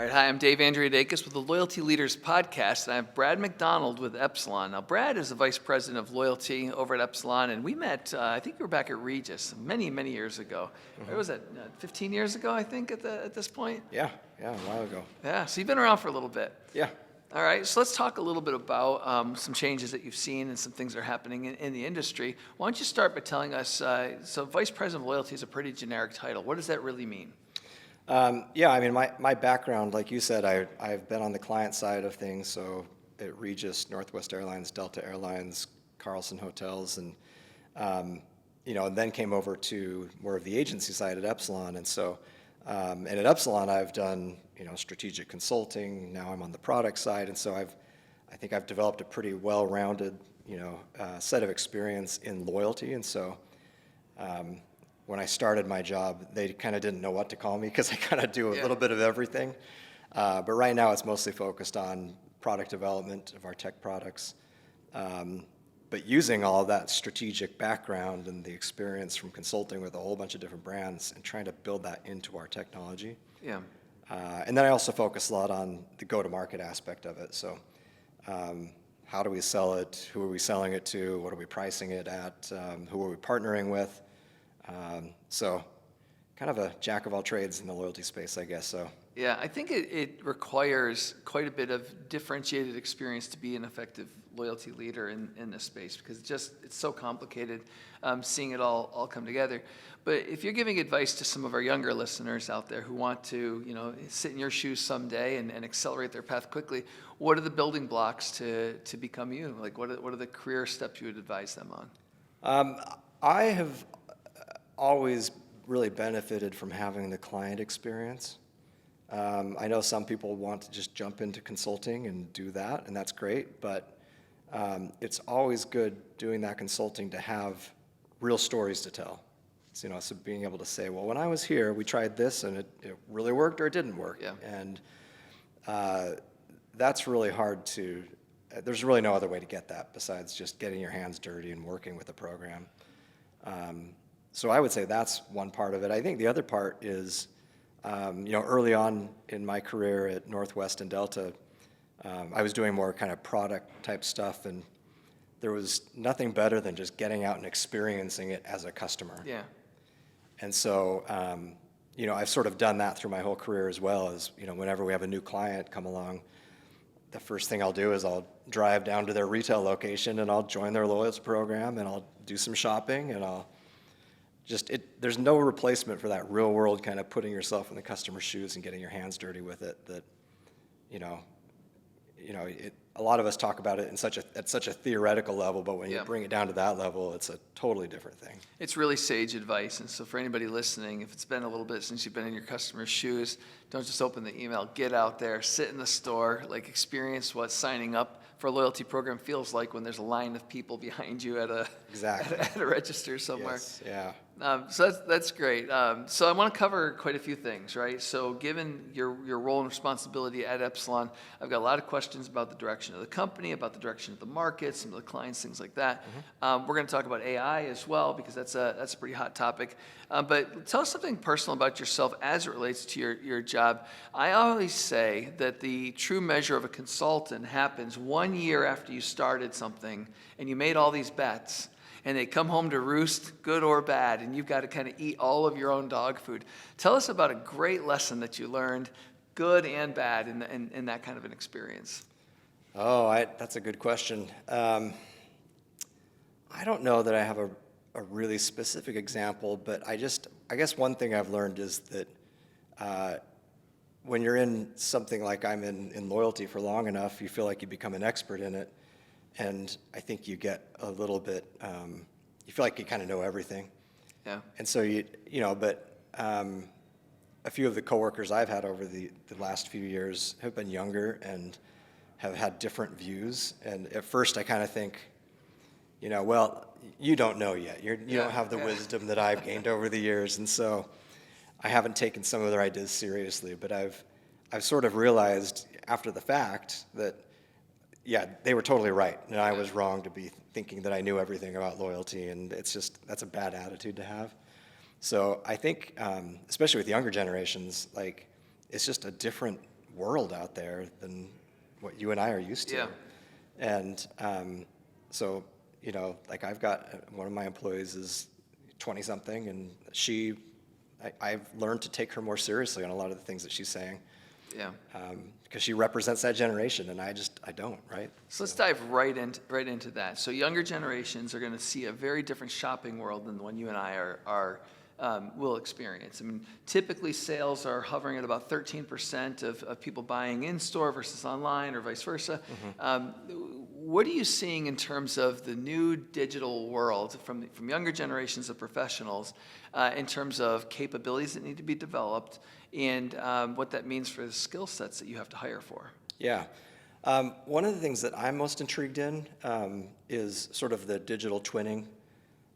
All right, hi, I'm Dave Andreadakis with the Loyalty Leaders Podcast, and I have Brad Macdonald with Epsilon. Now, Brad is the Vice President of Loyalty over at Epsilon, and we met, I think you were back at Regis many, many years ago. What was that, 15 years ago, I think, at this point? Yeah, a while ago. Yeah, so you've been around for a little bit. Yeah. All right, so let's talk a little bit about some changes that you've seen and some things that are happening in the industry. Why don't you start by telling us, so Vice President of Loyalty is a pretty generic title. What does that really mean? My background, like you said, I've been on the client side of things, so at Regis, Northwest Airlines, Delta Airlines, Carlson Hotels, and then came over to more of the agency side at Epsilon, and at Epsilon I've done strategic consulting. Now I'm on the product side, and so I think I've developed a pretty well-rounded set of experience in loyalty, and so. When I started my job, they kind of didn't know what to call me because I kind of do a little bit of everything. But right now it's mostly focused on product development of our tech products. But using all of that strategic background and the experience from consulting with a whole bunch of different brands and trying to build that into our technology. Yeah. And then I also focus a lot on the go-to-market aspect of it. So how do we sell it? Who are we selling it to? What are we pricing it at? Who are we partnering with? So kind of a jack of all trades in the loyalty space, I guess. So yeah, I think it requires quite a bit of differentiated experience to be an effective loyalty leader in this space because it's so complicated seeing it all come together. But if you're giving advice to some of our younger listeners out there who want to sit in your shoes someday and accelerate their path quickly, what are the building blocks to become you? Like what are the career steps you would advise them on? I have always really benefited from having the client experience. I know some people want to just jump into consulting and do that, and that's great, but it's always good doing that consulting to have real stories to tell. So being able to say, well, when I was here, we tried this and it really worked or it didn't work. Yeah. And that's really hard there's really no other way to get that besides just getting your hands dirty and working with a program. So I would say that's one part of it. I think the other part is, early on in my career at Northwest and Delta, I was doing more kind of product type stuff, and there was nothing better than just getting out and experiencing it as a customer. Yeah. And so, I've sort of done that through my whole career as well as, whenever we have a new client come along, the first thing I'll do is I'll drive down to their retail location and I'll join their loyalty program and I'll do some shopping and there's no replacement for that real world kind of putting yourself in the customer's shoes and getting your hands dirty with it that, a lot of us talk about it at such a theoretical level, but when you bring it down to that level, it's a totally different thing. It's really sage advice, and so for anybody listening, if it's been a little bit since you've been in your customer's shoes, don't just open the email, get out there, sit in the store, experience what signing up for a loyalty program feels like when there's a line of people behind you at a register somewhere. Yes, yeah. So that's great. So I want to cover quite a few things, right? So given your role and responsibility at Epsilon, I've got a lot of questions about the direction of the company, about the direction of the market, some of the clients, things like that. Mm-hmm. We're going to talk about AI as well because that's a pretty hot topic. But tell us something personal about yourself as it relates to your job. I always say that the true measure of a consultant happens 1 year after you started something and you made all these bets. And they come home to roost, good or bad, and you've got to kind of eat all of your own dog food. Tell us about a great lesson that you learned, good and bad, in that kind of an experience. That's a good question. I don't know that I have a really specific example, but I guess one thing I've learned is that when you're in something like I'm in loyalty for long enough, you feel like you become an expert in it. And I think you get a little bit, you feel like you kind of know everything. Yeah. And so a few of the coworkers I've had over the last few years have been younger and have had different views. And at first I kind of think, well, you don't know yet. You don't have the wisdom that I've gained over the years. And so I haven't taken some of their ideas seriously, but I've sort of realized after the fact that they were totally right, and I was wrong to be thinking that I knew everything about loyalty, and that's a bad attitude to have. So I think, especially with younger generations, it's just a different world out there than what you and I are used to. Yeah. And so, like I've got one of my employees is 20 something, and I've learned to take her more seriously on a lot of the things that she's saying. Yeah. Because she represents that generation, and I don't, right? So let's dive right into that. So younger generations are going to see a very different shopping world than the one you and I will experience. I mean, typically sales are hovering at about 13% of people buying in store versus online, or vice versa. What are you seeing in terms of the new digital world from younger generations of professionals, in terms of capabilities that need to be developed, and what that means for the skill sets that you have to hire for? Yeah. One of the things that I'm most intrigued in is sort of the digital twinning.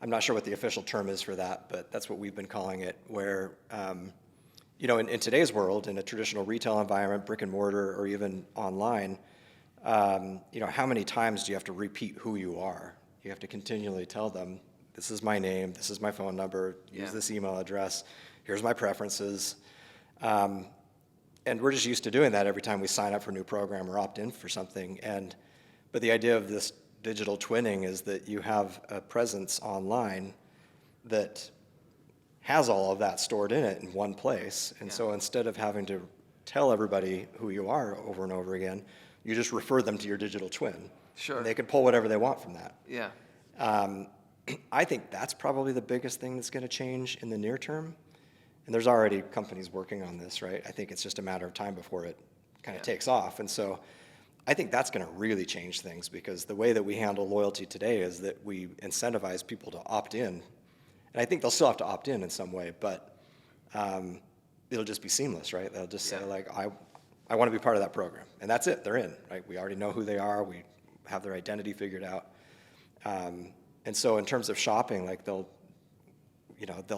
I'm not sure what the official term is for that, but that's what we've been calling it, where, in today's world, in a traditional retail environment, brick and mortar, or even online, how many times do you have to repeat who you are? You have to continually tell them, this is my name, this is my phone number, use this email address, here's my preferences. And we're just used to doing that every time we sign up for a new program or opt in for something. But the idea of this digital twinning is that you have a presence online that has all of that stored in it in one place. And so instead of having to tell everybody who you are over and over again, you just refer them to your digital twin. Sure. And they can pull whatever they want from that. Yeah. I think that's probably the biggest thing that's going to change in the near term. And there's already companies working on this, right? I think it's just a matter of time before it kind of takes off. And so I think that's going to really change things, because the way that we handle loyalty today is that we incentivize people to opt in. And I think they'll still have to opt in some way, but it'll just be seamless, right? They'll just say, like, I want to be part of that program. And that's it. They're in, right? We already know who they are. We have their identity figured out. And so in terms of shopping, like they'll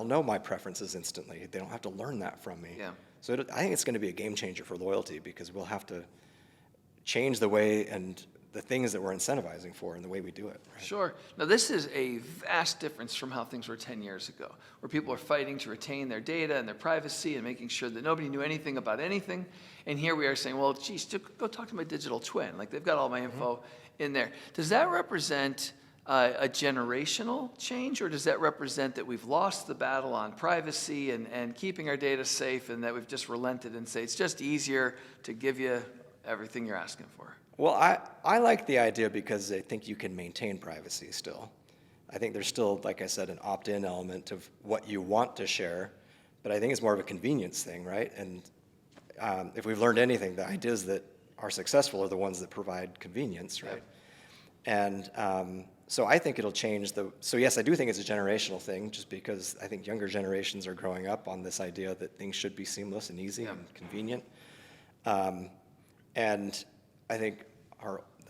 know my preferences instantly. They don't have to learn that from me. Yeah. So I think it's going to be a game changer for loyalty, because we'll have to change the way and the things that we're incentivizing for and the way we do it. Right? Sure. Now, this is a vast difference from how things were 10 years ago, where people are fighting to retain their data and their privacy and making sure that nobody knew anything about anything. And here we are saying, well, geez, go talk to my digital twin. Like, they've got all my info in there. Does that represent a generational change, or does that represent that we've lost the battle on privacy and keeping our data safe, and that we've just relented and say it's just easier to give you everything you're asking for? Well, I like the idea because I think you can maintain privacy still. I think there's still, like I said, an opt-in element of what you want to share, but I think it's more of a convenience thing, right? And if we've learned anything, the ideas that are successful are the ones that provide convenience, right? And so I think it'll change so yes, I do think it's a generational thing, just because I think younger generations are growing up on this idea that things should be seamless and easy and convenient. And I think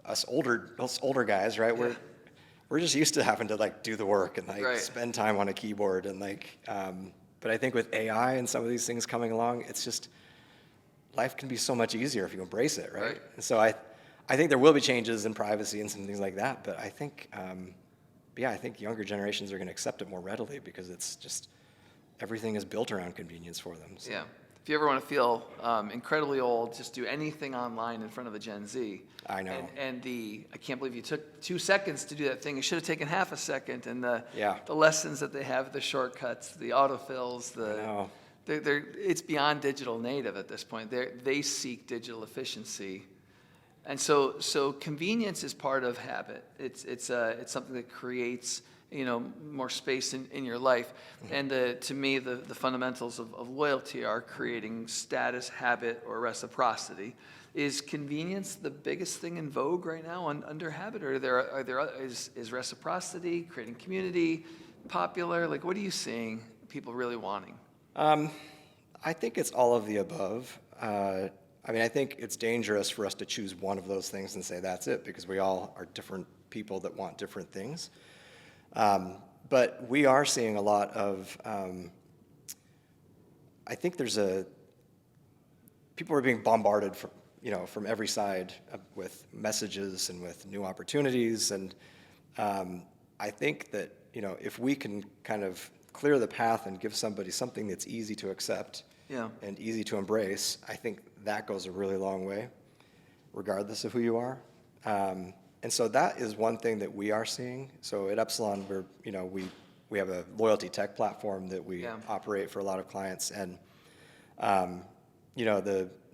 us older guys, right? We're just used to having to like do the work and like spend time on a keyboard and like. But I think with AI and some of these things coming along, it's just life can be so much easier if you embrace it, right? And so I think there will be changes in privacy and some things like that. But I think, I think younger generations are going to accept it more readily, because it's just everything is built around convenience for them. So. Yeah. If you ever want to feel incredibly old, just do anything online in front of a Gen Z. I know. And I can't believe you took 2 seconds to do that thing. It should have taken half a second. And the lessons that they have, the shortcuts, the autofills, it's beyond digital native at this point. They seek digital efficiency. And so convenience is part of habit. It's something that creates more space in your life. And to me, the fundamentals of loyalty are creating status, habit, or reciprocity. Is convenience the biggest thing in vogue right now under habit, or is reciprocity, creating community, popular? Like, what are you seeing people really wanting? I think it's all of the above. I think it's dangerous for us to choose one of those things and say that's it, because we all are different people that want different things. But we are seeing a lot of, I think people are being bombarded from every side with messages and with new opportunities. And I think that, if we can kind of clear the path and give somebody something that's easy to accept and easy to embrace, I think that goes a really long way, regardless of who you are. And so that is one thing that we are seeing. So at Epsilon, we have a loyalty tech platform that we operate for a lot of clients, and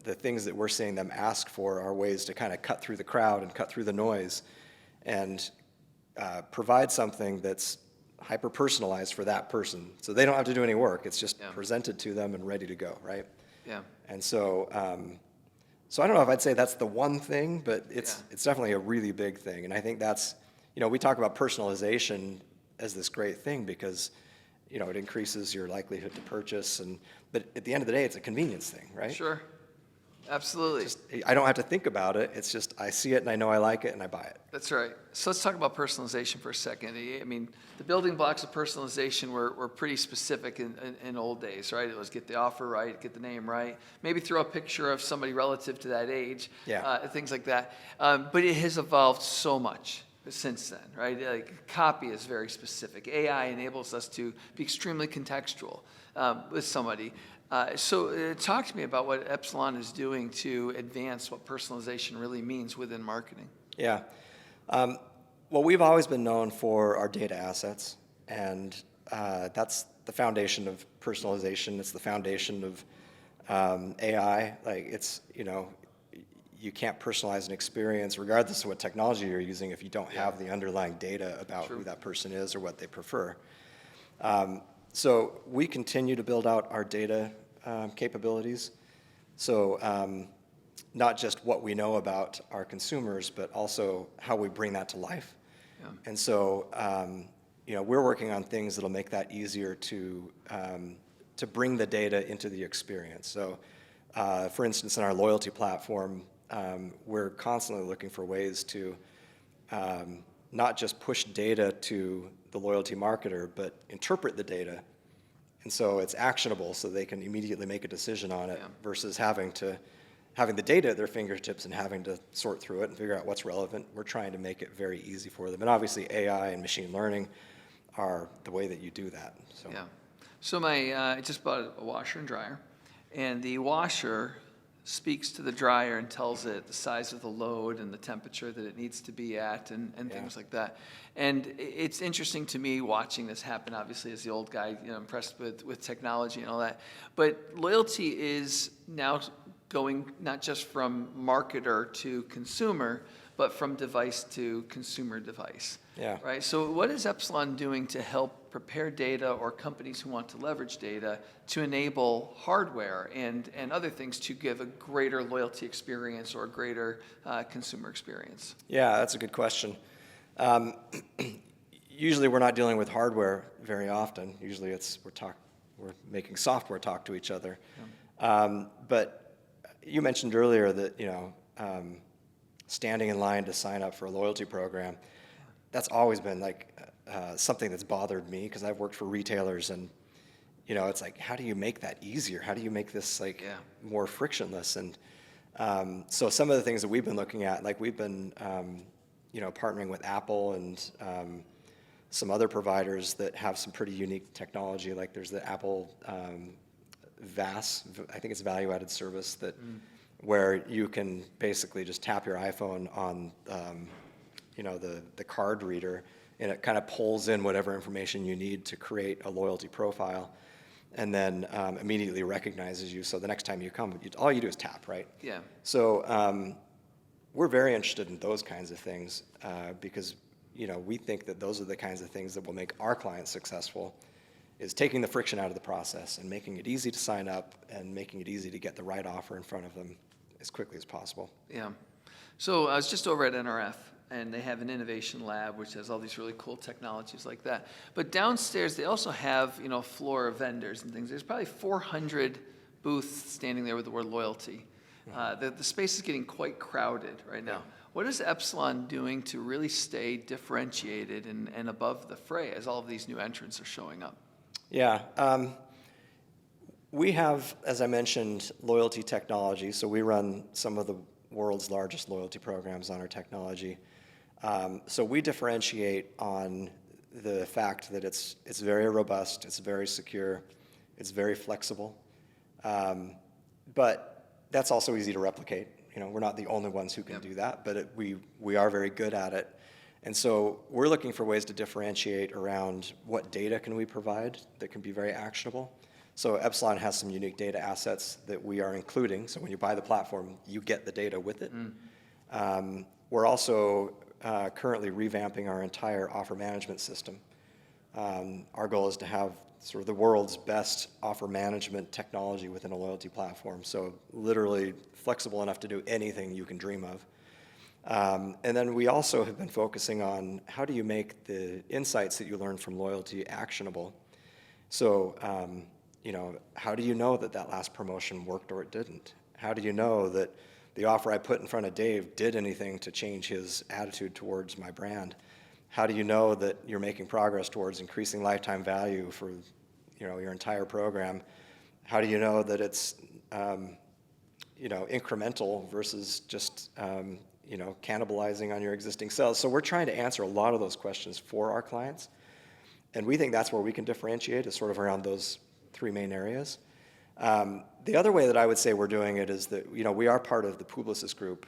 the things that we're seeing them ask for are ways to kind of cut through the crowd and cut through the noise, and provide something that's hyper personalized for that person, so they don't have to do any work. It's just presented to them and ready to go, right? Yeah. And so, so I don't know if I'd say that's the one thing, but it's definitely a really big thing. And I think that's, we talk about personalization as this great thing because, it increases your likelihood to purchase. But at the end of the day, it's a convenience thing, right? Sure. Absolutely. I don't have to think about it. It's just I see it and I know I like it and I buy it. That's right. So let's talk about personalization for a second. I mean, the building blocks of personalization were pretty specific in old days, right? It was get the offer right, get the name right, maybe throw a picture of somebody relative to that age, things like that. But it has evolved so much since then, right? Like copy is very specific. AI enables us to be extremely contextual with somebody. So talk to me about what Epsilon is doing to advance what personalization really means within marketing. Yeah. Well, we've always been known for our data assets, and that's the foundation of personalization. It's the foundation of AI. Like you can't personalize an experience regardless of what technology you're using if you don't have the underlying data about who that person is or what they prefer. So we continue to build out our data capabilities. So not just what we know about our consumers, but also how we bring that to life. Yeah. And so we're working on things that'll make that easier to bring the data into the experience. So for instance, in our loyalty platform, we're constantly looking for ways to not just push data to the loyalty marketer, but interpret the data. And so it's actionable so they can immediately make a decision on it versus having the data at their fingertips and having to sort through it and figure out what's relevant. We're trying to make it very easy for them. And obviously AI and machine learning are the way that you do that. So. Yeah. So I just bought a washer and dryer, and the washer speaks to the dryer and tells it the size of the load and the temperature that it needs to be at and things like that. And it's interesting to me watching this happen, obviously, as the old guy, impressed with technology and all that. But loyalty is now going not just from marketer to consumer, but from device to consumer device. Yeah. Right? So what is Epsilon doing to help prepare data or companies who want to leverage data to enable hardware and other things to give a greater loyalty experience or a greater consumer experience? Yeah, that's a good question. Usually we're not dealing with hardware very often. Usually we're making software talk to each other. Yeah. But you mentioned earlier that standing in line to sign up for a loyalty program, that's always been like something that's bothered me because I've worked for retailers, and it's like, how do you make that easier? How do you make this more frictionless? And so some of the things that we've been looking at, like we've been partnering with Apple and some other providers that have some pretty unique technology. Like there's the Apple VAS, I think it's value-added service that where you can basically just tap your iPhone on the card reader, and it kind of pulls in whatever information you need to create a loyalty profile, and then immediately recognizes you. So the next time you come, all you do is tap, right? Yeah. So we're very interested in those kinds of things because we think that those are the kinds of things that will make our clients successful, is taking the friction out of the process and making it easy to sign up and making it easy to get the right offer in front of them as quickly as possible. Yeah. So I was just over at NRF, and they have an innovation lab which has all these really cool technologies like that. But downstairs they also have a floor of vendors and things. There's probably 400 booths standing there with the word loyalty. The space is getting quite crowded right now. What is Epsilon doing to really stay differentiated and above the fray as all of these new entrants are showing up? Yeah. We have, as I mentioned, loyalty technology. So we run some of the world's largest loyalty programs on our technology. So we differentiate on the fact that it's very robust, it's very secure, it's very flexible. But that's also easy to replicate. We're not the only ones who can do that, but we are very good at it. And so we're looking for ways to differentiate around what data can we provide that can be very actionable. So Epsilon has some unique data assets that we are including. So when you buy the platform, you get the data with it. We're also currently revamping our entire offer management system. Our goal is to have sort of the world's best offer management technology within a loyalty platform. So literally flexible enough to do anything you can dream of. And then we also have been focusing on how do you make the insights that you learn from loyalty actionable. So, how do you know that that last promotion worked or it didn't? How do you know that the offer I put in front of Dave did anything to change his attitude towards my brand? How do you know that you're making progress towards increasing lifetime value for, your entire program? How do you know that it's, incremental versus just, cannibalizing on your existing sales? So we're trying to answer a lot of those questions for our clients. And we think that's where we can differentiate, is sort of around those three main areas. The other way that I would say we're doing it is that, we are part of the Publicis group.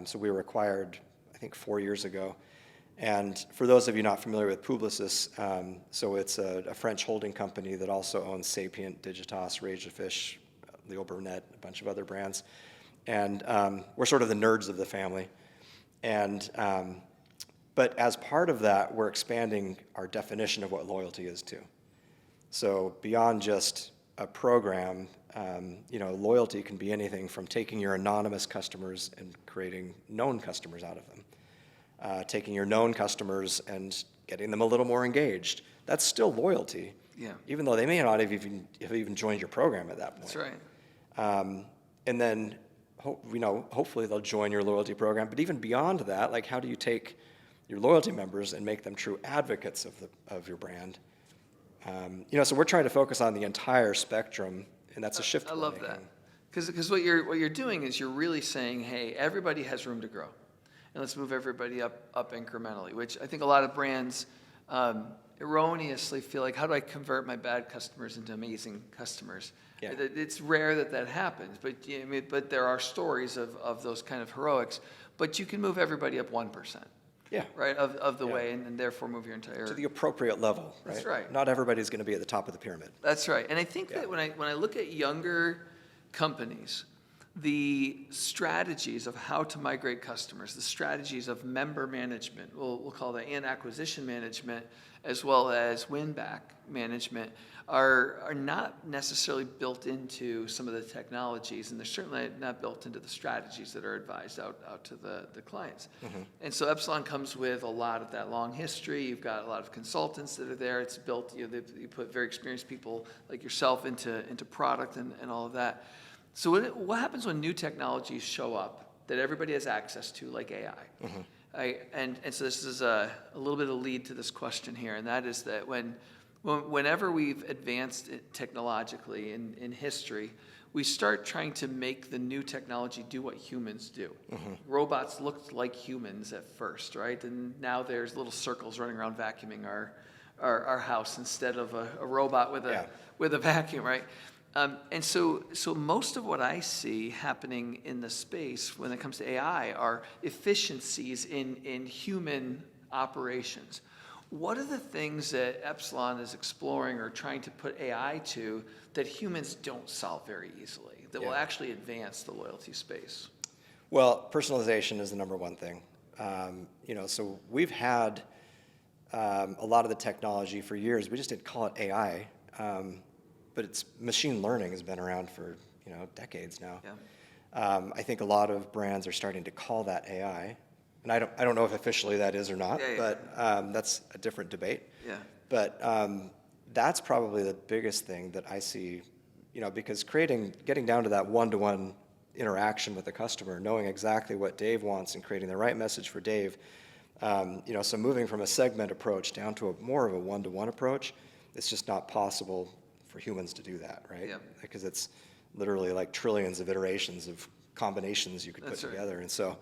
So we were acquired, I think, 4 years ago. And for those of you not familiar with Publicis, so it's a French holding company that also owns Sapient, Digitas, Razorfish, Leo Burnett, a bunch of other brands. And we're sort of the nerds of the family. And but as part of that, we're expanding our definition of what loyalty is too. So beyond just a program, loyalty can be anything from taking your anonymous customers and creating known customers out of them. Taking your known customers and getting them a little more engaged. That's still loyalty, even though they may not have even joined your program at that point. That's right. And then, hopefully they'll join your loyalty program. But even beyond that, like, how do you take your loyalty members and make them true advocates of your brand? So we're trying to focus on the entire spectrum, and that's a shift. I love that, because what you're doing is you're really saying, hey, everybody has room to grow, and let's move everybody up incrementally. Which I think a lot of brands erroneously feel like, how do I convert my bad customers into amazing customers? Yeah. It's rare that happens, but there are stories of those kind of heroics. But you can move everybody up 1%. Yeah. Right, of the way, and therefore move your entire... To the appropriate level, right? That's right. Not everybody's going to be at the top of the pyramid. That's right. And I think that when I look at younger companies, the strategies of how to migrate customers, the strategies of member management, we'll call that, and acquisition management, as well as win-back management, are not necessarily built into some of the technologies, and they're certainly not built into the strategies that are advised out to the clients. Mm-hmm. And so Epsilon comes with a lot of that long history. You've got a lot of consultants that are there. It's built, you put very experienced people like yourself into product and all of that. So what happens when new technologies show up that everybody has access to, like AI? Mm-hmm. And so this is a little bit of a lead to this question here, and that is that whenever we've advanced technologically in history, we start trying to make the new technology do what humans do. Mm-hmm. Robots looked like humans at first, right? And now there's little circles running around vacuuming our house instead of a robot with a vacuum, right? And so most of what I see happening in the space when it comes to AI are efficiencies in human operations. What are the things that Epsilon is exploring or trying to put AI to that humans don't solve very easily, that will actually advance the loyalty space? Well, personalization is the number one thing. So we've had a lot of the technology for years. We just didn't call it AI. But it's machine learning has been around for decades now. Yeah. I think a lot of brands are starting to call that AI, and I don't know if officially that is or not. But that's a different debate. Yeah. But that's probably the biggest thing that I see, because getting down to that one-to-one interaction with the customer, knowing exactly what Dave wants and creating the right message for Dave. So moving from a segment approach down to more of a one-to-one approach, it's just not possible for humans to do that, right? Yeah. Because it's literally like trillions of iterations of combinations you could put together. And so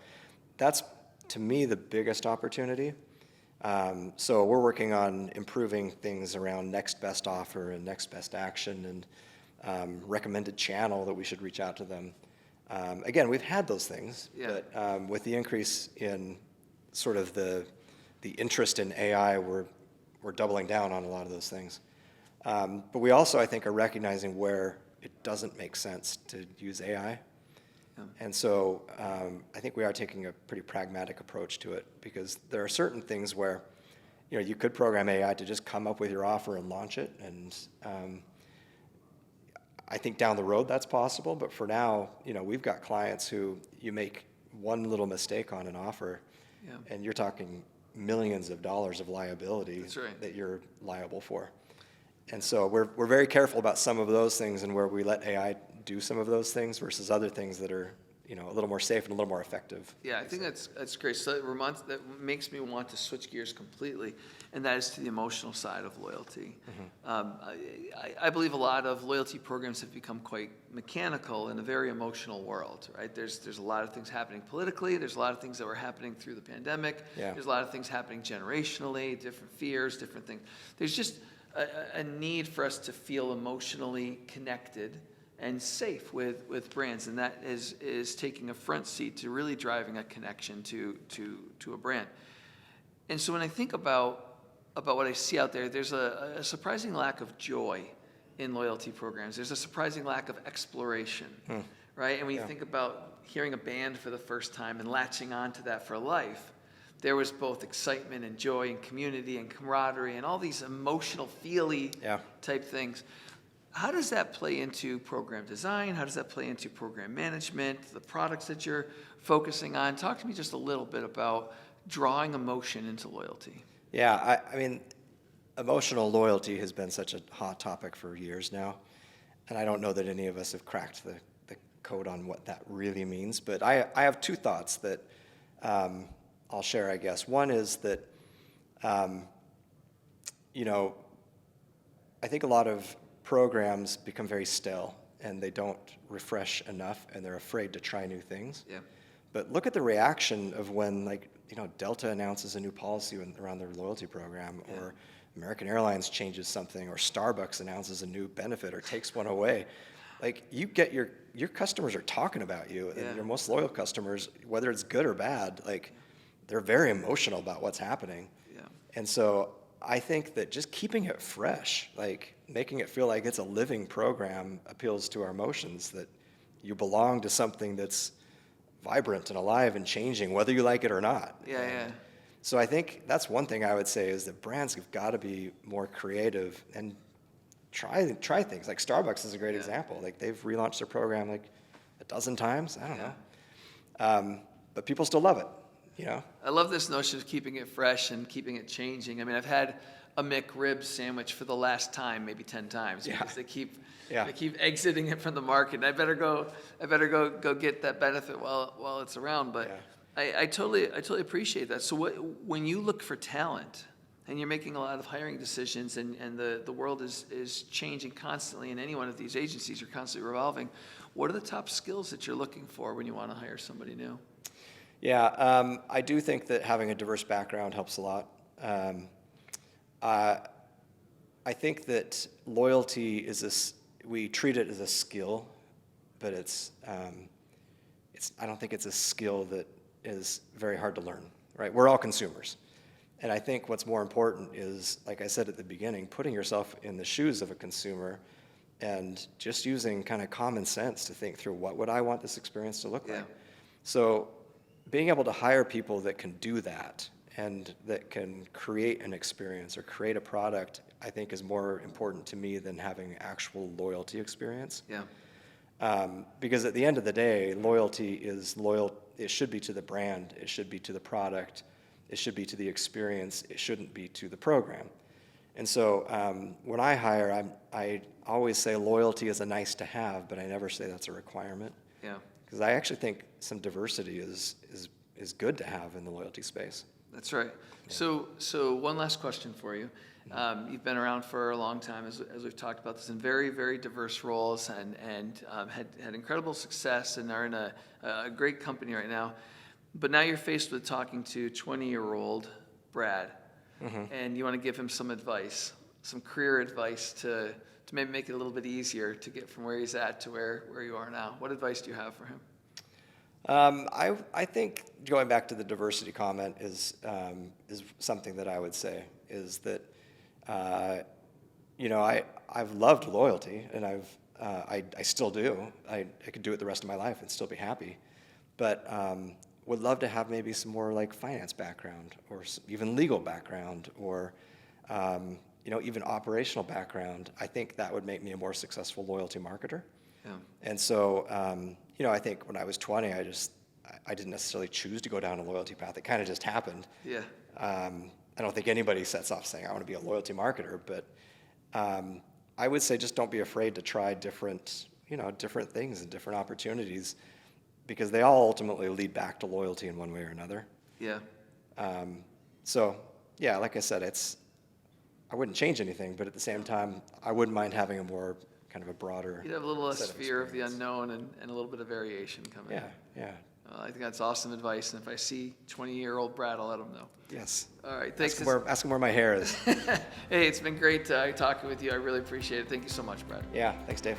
that's, to me, the biggest opportunity. So we're working on improving things around next best offer and next best action and recommended channel that we should reach out to them. Again, we've had those things, Yeah. but with the increase in sort of the interest in AI, we're doubling down on a lot of those things. But we also, I think, are recognizing where it doesn't make sense to use AI. Yeah. And so I think we are taking a pretty pragmatic approach to it, because there are certain things where, you could program AI to just come up with your offer and launch it. And I think down the road that's possible. But for now, we've got clients who you make one little mistake on an offer, Yeah. and you're talking millions of dollars of liability. That's right. That you're liable for. And so we're very careful about some of those things, and where we let AI do some of those things versus other things that are, a little more safe and a little more effective. Yeah, I think that's great. So that makes me want to switch gears completely, and that is to the emotional side of loyalty. I believe a lot of loyalty programs have become quite mechanical in a very emotional world, right? There's a lot of things happening politically. There's a lot of things that were happening through the pandemic. Yeah. There's a lot of things happening generationally, different fears, different things. There's just a need for us to feel emotionally connected and safe with brands, and that is taking a front seat to really driving a connection to a brand. And so when I think about what I see out there, there's a surprising lack of joy in loyalty programs. There's a surprising lack of exploration, right? And when you think about hearing a band for the first time and latching on to that for life, there was both excitement and joy and community and camaraderie and all these emotional, feely type things. How does that play into program design? How does that play into program management, the products that you're focusing on? Talk to me just a little bit about drawing emotion into loyalty. Yeah, I mean, emotional loyalty has been such a hot topic for years now, and I don't know that any of us have cracked the code on what that really means, but I have two thoughts that I'll share, I guess. One is that, I think a lot of programs become very stale, and they don't refresh enough, and they're afraid to try new things. Yeah. But look at the reaction of when, Delta announces a new policy around their loyalty program, or American Airlines changes something, or Starbucks announces a new benefit or takes one away. You get your customers are talking about you, and your most loyal customers, whether it's good or bad, they're very emotional about what's happening. Yeah. And so I think that just keeping it fresh, making it feel like it's a living program, appeals to our emotions, that you belong to something that's vibrant and alive and changing, whether you like it or not. Yeah. So I think that's one thing I would say, is that brands have got to be more creative and try things. Like Starbucks is a great example. They've relaunched their program a dozen times. I don't know. But people still love it. I love this notion of keeping it fresh and keeping it changing. I mean, I've had a McRib sandwich for the last time, maybe 10 times, because they keep exiting it from the market. And I better go get that benefit while it's around. But I totally appreciate that. So when you look for talent, and you're making a lot of hiring decisions, and the world is changing constantly in any one of these agencies, you're constantly revolving, what are the top skills that you're looking for when you want to hire somebody new? Yeah, I do think that having a diverse background helps a lot. I think that loyalty we treat it as a skill, but I don't think it's a skill that is very hard to learn, right? We're all consumers. And I think what's more important is, like I said at the beginning, putting yourself in the shoes of a consumer and just using kind of common sense to think through, what would I want this experience to look like? So being able to hire people that can do that and that can create an experience or create a product, I think is more important to me than having actual loyalty experience. Yeah. Because at the end of the day, loyalty is loyal. It should be to the brand. It should be to the product. It should be to the experience. It shouldn't be to the program. And so when I hire, I always say loyalty is a nice to have, but I never say that's a requirement. Yeah. Because I actually think some diversity is good to have in the loyalty space. That's right. So one last question for you. You've been around for a long time, as we've talked about this, in very, very diverse roles, and had incredible success, and are in a great company right now. But now you're faced with talking to 20-year-old Brad, and you want to give him some advice, some career advice to maybe make it a little bit easier to get from where he's at to where you are now. What advice do you have for him? I think going back to the diversity comment is something that I would say is that I've loved loyalty, and I still do. I could do it the rest of my life and still be happy, but would love to have maybe some more like finance background or even legal background or even operational background. I think that would make me a more successful loyalty marketer. Yeah. And so I think when I was 20, I didn't necessarily choose to go down a loyalty path. It kind of just happened. Yeah. I don't think anybody sets off saying, I want to be a loyalty marketer, but I would say just don't be afraid to try different things and different opportunities, because they all ultimately lead back to loyalty in one way or another. Yeah. So, yeah, like I said, I wouldn't change anything, but at the same time, I wouldn't mind having a more kind of a broader You'd have a little less set of fear of the experience. unknown and a little bit of variation coming. Yeah, yeah. I think that's awesome advice, and if I see 20-year-old Brad, I'll let him know. Yes. All right, thanks. Ask him where my hair is. Hey, it's been great talking with you. I really appreciate it. Thank you so much, Brad. Yeah, thanks, Dave.